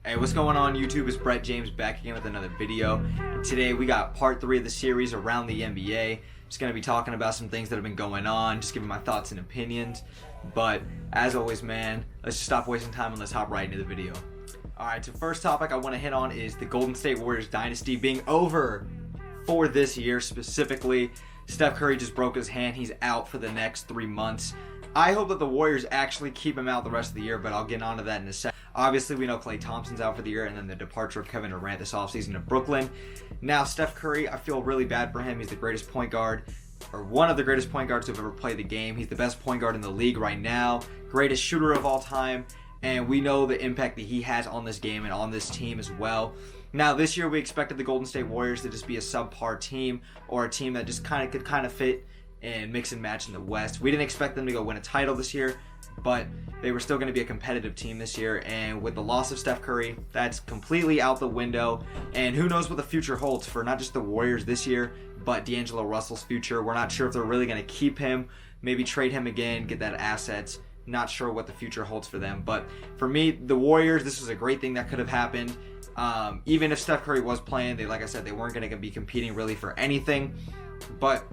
Hey, what's going on YouTube? It's Brett James back again with another video. And today we got part 3 of the series around the NBA. Just going to be talking about some things that have been going on, just giving my thoughts and opinions. But as always, man, let's just stop wasting time and let's hop right into the video. Alright, so first topic I want to hit on is the Golden State Warriors dynasty being over for this year specifically. Steph Curry just broke his hand. He's out for the next 3 months. I hope that the Warriors actually keep him out the rest of the year, but I'll get onto that in a second. Obviously, we know Klay Thompson's out for the year, and then the departure of Kevin Durant this offseason to Brooklyn. Now, Steph Curry, I feel really bad for him. He's the greatest point guard, or one of the greatest point guards to have ever played the game. He's the best point guard in the league right now, greatest shooter of all time, and we know the impact that he has on this game and on this team as well. Now, this year, we expected the Golden State Warriors to just be a subpar team, or a team that just could fit and mix and match in the West. We didn't expect them to go win a title this year, but they were still going to be a competitive team this year. And with the loss of Steph Curry, that's completely out the window. And who knows what the future holds for not just the Warriors this year, but D'Angelo Russell's future. We're not sure if they're really going to keep him, maybe trade him again, get that assets. Not sure what the future holds for them. But for me, the Warriors, this was a great thing that could have happened. Even if Steph Curry was playing, like I said, they weren't going to be competing really for anything. But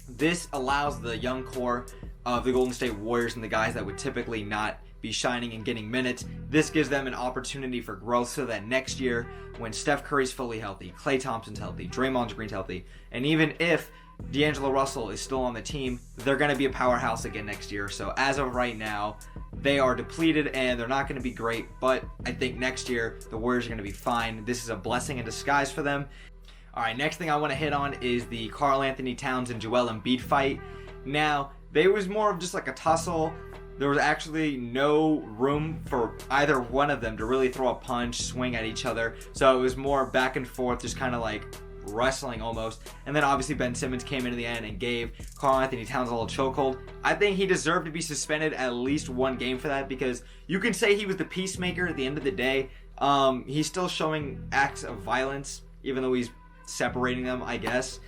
this allows the young core of the Golden State Warriors and the guys that would typically not be shining and getting minutes. This gives them an opportunity for growth so that next year, when Steph Curry's fully healthy, Klay Thompson's healthy, Draymond Green's healthy, and even if D'Angelo Russell is still on the team, they're going to be a powerhouse again next year. So as of right now, they are depleted and they're not going to be great, but I think next year the Warriors are going to be fine. This is a blessing in disguise for them. Alright, next thing I want to hit on is the Karl-Anthony Towns and Joel Embiid fight. Now, there was more of just like a tussle. There was actually no room for either one of them to really throw a punch, swing at each other. So it was more back and forth, just kind of like wrestling almost. And then obviously Ben Simmons came into the end and gave Karl-Anthony Towns a little chokehold. I think he deserved to be suspended at least 1 game for that, because you can say he was the peacemaker at the end of the day. He's still showing acts of violence, even though he's separating them, I guess.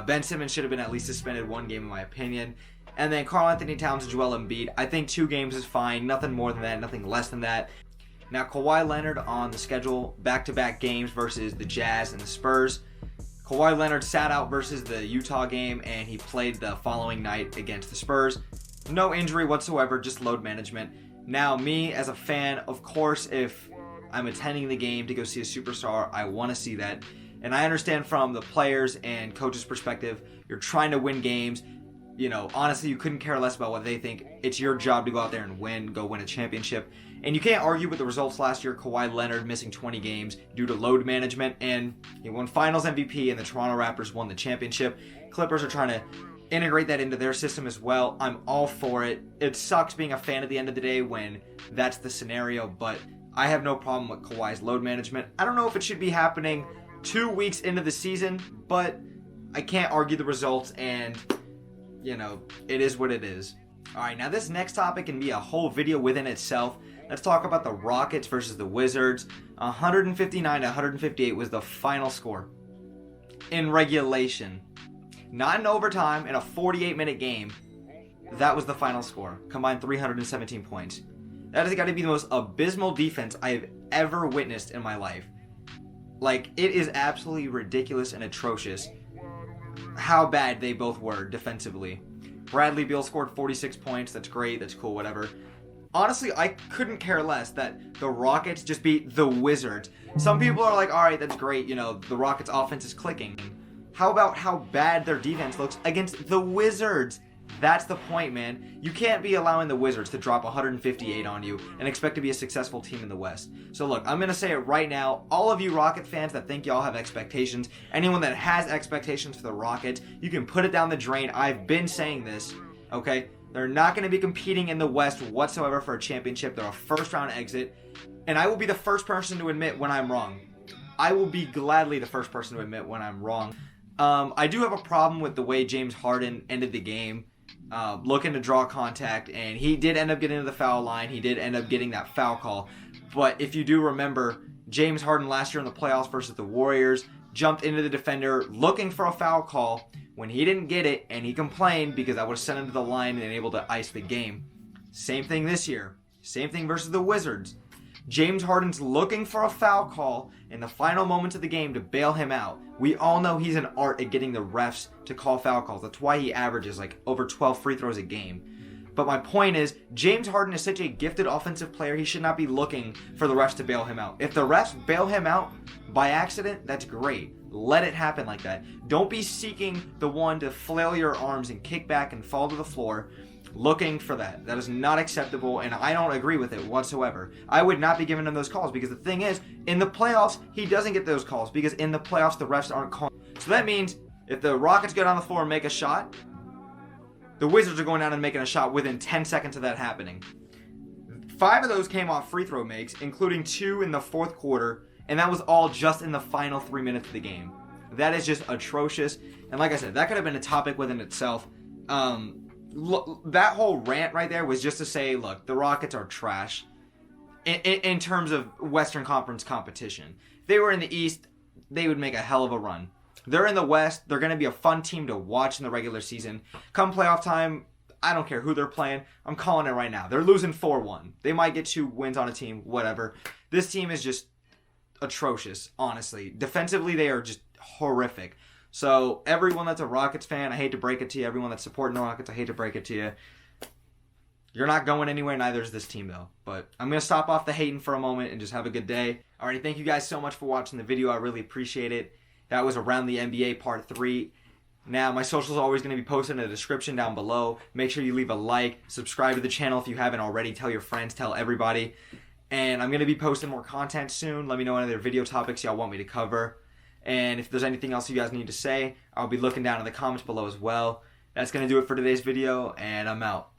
Ben Simmons should have been at least suspended 1 game in my opinion. And then Karl-Anthony Towns and Joel Embiid, I think 2 games is fine. Nothing more than that, nothing less than that. Now, Kawhi Leonard on the schedule, back-to-back games versus the Jazz and the Spurs. Kawhi Leonard sat out versus the Utah game, and he played the following night against the Spurs. No injury whatsoever, just load management. Now, me as a fan, of course, if I'm attending the game to go see a superstar, I want to see that. And I understand from the players and coaches' perspective, you're trying to win games. You know, honestly, you couldn't care less about what they think. It's your job to go out there and win, go win a championship. And you can't argue with the results last year. Kawhi Leonard missing 20 games due to load management, and he won Finals MVP, and the Toronto Raptors won the championship. Clippers are trying to integrate that into their system as well. I'm all for it. It sucks being a fan at the end of the day when that's the scenario, but I have no problem with Kawhi's load management. I don't know if it should be happening 2 weeks into the season, but I can't argue the results, and you know, it is what it is. Alright, now this next topic can be a whole video within itself. Let's talk about the Rockets versus the Wizards. 159-158 was the final score in regulation. Not in overtime, in a 48-minute game. That was the final score. Combined 317 points. That has got to be the most abysmal defense I have ever witnessed in my life. Like, it is absolutely ridiculous and atrocious how bad they both were defensively. Bradley Beal scored 46 points. That's great. That's cool. Whatever. Honestly, I couldn't care less that the Rockets just beat the Wizards. Some people are like, alright, that's great. You know, the Rockets' offense is clicking. How about how bad their defense looks against the Wizards? That's the point, man. You can't be allowing the Wizards to drop 158 on you and expect to be a successful team in the West. So look, I'm going to say it right now. All of you Rocket fans that think y'all have expectations, anyone that has expectations for the Rockets, you can put it down the drain. I've been saying this, okay? They're not going to be competing in the West whatsoever for a championship. They're a first-round exit. And I will be the first person to admit when I'm wrong. I will be gladly the first person to admit when I'm wrong. I do have a problem with the way James Harden ended the game. Looking to draw contact, and he did end up getting to the foul line. He did end up getting that foul call. But if you do remember, James Harden last year in the playoffs versus the Warriors jumped into the defender looking for a foul call when he didn't get it, and he complained because I would have sent him to the line and able to ice the game. Same thing this year. Same thing versus the Wizards. James Harden's looking for a foul call in the final moments of the game to bail him out. We all know he's an art at getting the refs to call foul calls. That's why he averages like over 12 free throws a game. But my point is, James Harden is such a gifted offensive player, he should not be looking for the refs to bail him out. If the refs bail him out by accident, that's great. Let it happen like that. Don't be seeking the one to flail your arms and kick back and fall to the floor looking for that. That is not acceptable, and I don't agree with it whatsoever. I would not be giving him those calls because the thing is, in the playoffs, he doesn't get those calls because in the playoffs, the refs aren't calling. So that means if the Rockets go down the floor and make a shot, the Wizards are going down and making a shot within 10 seconds of that happening. 5 of those came off free throw makes, including 2 in the fourth quarter, and that was all just in the final 3 minutes of the game. That is just atrocious. And like I said, that could have been a topic within itself. That whole rant right there was just to say, look, the Rockets are trash in terms of Western Conference competition. If they were in the East, they would make a hell of a run. They're in the West. They're going to be a fun team to watch in the regular season. Come playoff time, I don't care who they're playing. I'm calling it right now. They're losing 4-1. They might get 2 wins on a team, whatever. This team is just atrocious, honestly. Defensively, they are just horrific. So everyone that's a Rockets fan, I hate to break it to you. Everyone that's supporting the Rockets, I hate to break it to you. You're not going anywhere, neither is this team, though. But I'm going to stop off the hating for a moment and just have a good day. Alrighty, thank you guys so much for watching the video. I really appreciate it. That was Around the NBA Part 3. Now, my socials are always going to be posted in the description down below. Make sure you leave a like, subscribe to the channel if you haven't already. Tell your friends, tell everybody. And I'm going to be posting more content soon. Let me know any other video topics y'all want me to cover. And if there's anything else you guys need to say, I'll be looking down in the comments below as well. That's going to do it for today's video, and I'm out.